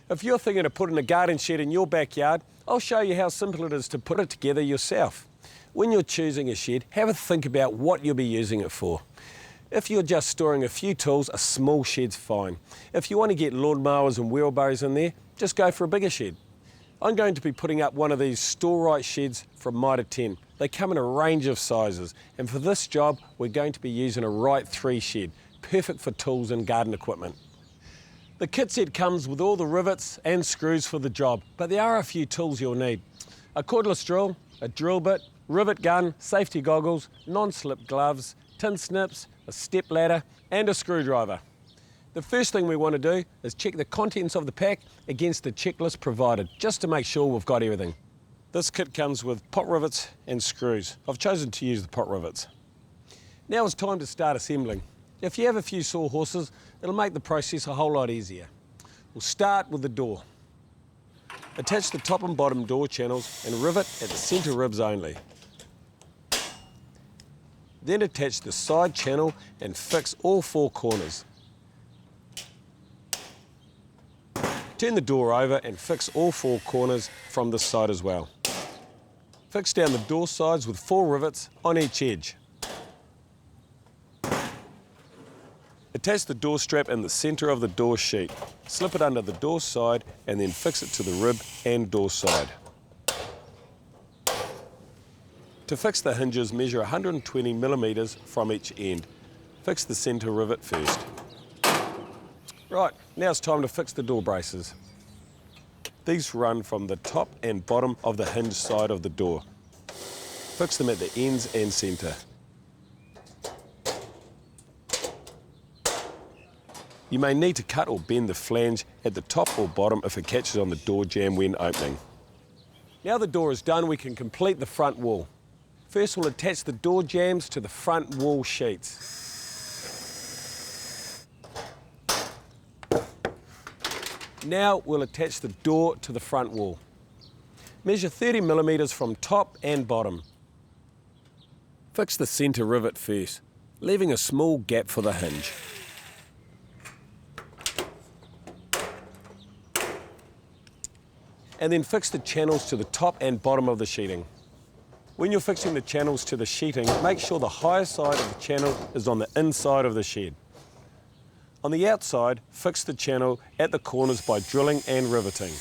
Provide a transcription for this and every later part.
If you're thinking of putting a garden shed in your backyard, I'll show you how simple it is to put it together yourself. When you're choosing a shed, have a think about what you'll be using it for. If you're just storing a few tools, a small shed's fine. If you want to get lawnmowers and wheelbarrows in there, just go for a bigger shed. I'm going to be putting up one of these store-right sheds from Mitre. They come in a range of sizes, and for this job, we're going to be using a Right 3 shed, perfect for tools and garden equipment. The kit set comes with all the rivets and screws for the job, but there are a few tools you'll need. A cordless drill, a drill bit, rivet gun, safety goggles, non-slip gloves, tin snips, a step ladder and a screwdriver. The first thing we want to do is check the contents of the pack against the checklist provided, just to make sure we've got everything. This kit comes with pot rivets and screws. I've chosen to use the pot rivets. Now it's time to start assembling. If you have a few sore horses, it'll make the process a whole lot easier. We'll start with the door. Attach the top and bottom door channels and rivet at the centre ribs only. Then attach the side channel and fix all 4 corners. Turn the door over and fix all 4 corners from this side as well. Fix down the door sides with 4 rivets on each edge. Attach the door strap in the centre of the door sheet. Slip it under the door side and then fix it to the rib and door side. To fix the hinges, measure 120 millimetres from each end. Fix the centre rivet first. Right, now it's time to fix the door braces. These run from the top and bottom of the hinge side of the door. Fix them at the ends and centre. You may need to cut or bend the flange at the top or bottom if it catches on the door jamb when opening. Now the door is done, we can complete the front wall. First we'll attach the door jambs to the front wall sheets. Now we'll attach the door to the front wall. Measure 30 millimetres from top and bottom. Fix the centre rivet first, leaving a small gap for the hinge. And then fix the channels to the top and bottom of the sheeting. When you're fixing the channels to the sheeting, make sure the higher side of the channel is on the inside of the shed. On the outside, fix the channel at the corners by drilling and riveting.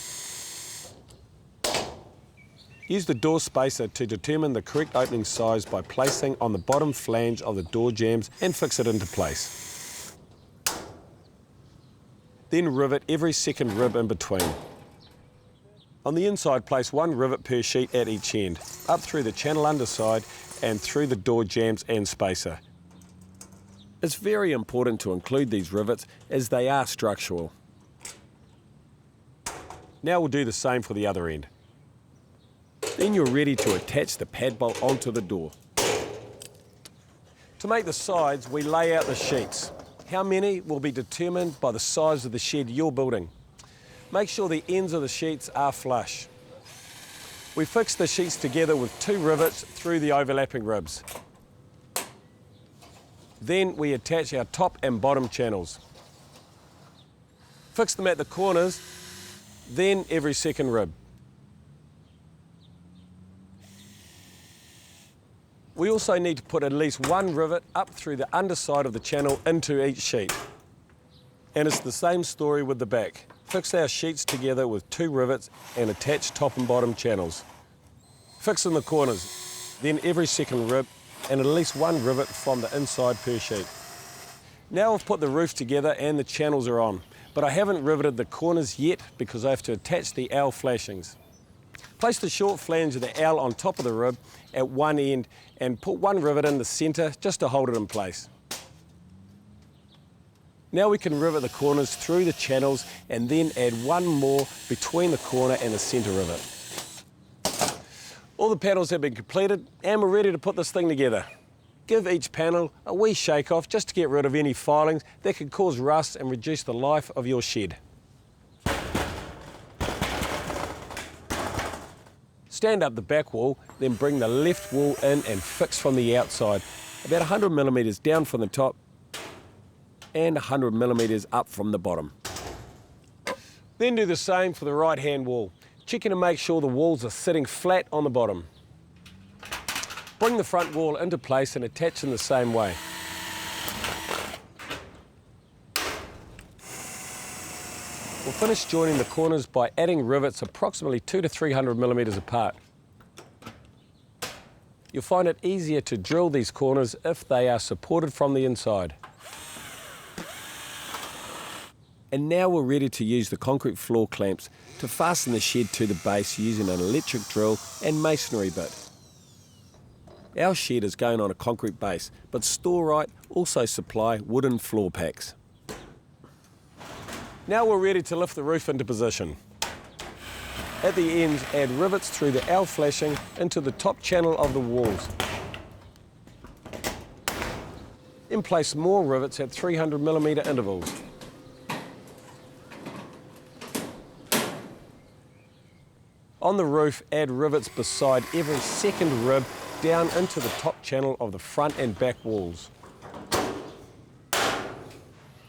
Use the door spacer to determine the correct opening size by placing on the bottom flange of the door jambs and fix it into place. Then rivet every second rib in between. On the inside, place 1 rivet per sheet at each end, up through the channel underside and through the door jambs and spacer. It's very important to include these rivets as they are structural. Now we'll do the same for the other end. Then you're ready to attach the pad bolt onto the door. To make the sides, we lay out the sheets. How many will be determined by the size of the shed you're building. Make sure the ends of the sheets are flush. We fix the sheets together with 2 rivets through the overlapping ribs. Then we attach our top and bottom channels. Fix them at the corners, then every second rib. We also need to put at least 1 rivet up through the underside of the channel into each sheet. And it's the same story with the back. Fix our sheets together with 2 rivets and attach top and bottom channels. Fix in the corners, then every second rib and at least 1 rivet from the inside per sheet. Now I've put the roof together and the channels are on, but I haven't riveted the corners yet because I have to attach the L flashings. Place the short flange of the L on top of the rib at one end and put 1 rivet in the centre just to hold it in place. Now we can rivet the corners through the channels and then add 1 more between the corner and the centre rivet. All the panels have been completed and we're ready to put this thing together. Give each panel a wee shake off just to get rid of any filings that could cause rust and reduce the life of your shed. Stand up the back wall, then bring the left wall in and fix from the outside, about 100 millimetres down from the top and 100 millimetres up from the bottom. Then do the same for the right-hand wall, checking to make sure the walls are sitting flat on the bottom. Bring the front wall into place and attach in the same way. We'll finish joining the corners by adding rivets approximately 200 to 300 millimetres apart. You'll find it easier to drill these corners if they are supported from the inside. And now we're ready to use the concrete floor clamps to fasten the shed to the base using an electric drill and masonry bit. Our shed is going on a concrete base, but Storeright also supply wooden floor packs. Now we're ready to lift the roof into position. At the ends, add rivets through the L flashing into the top channel of the walls. Then place more rivets at 300 millimetre intervals. On the roof, add rivets beside every second rib down into the top channel of the front and back walls.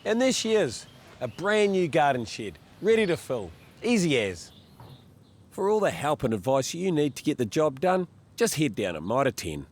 And there she is, a brand new garden shed, ready to fill, easy as. For all the help and advice you need to get the job done, just head down to Mitre 10.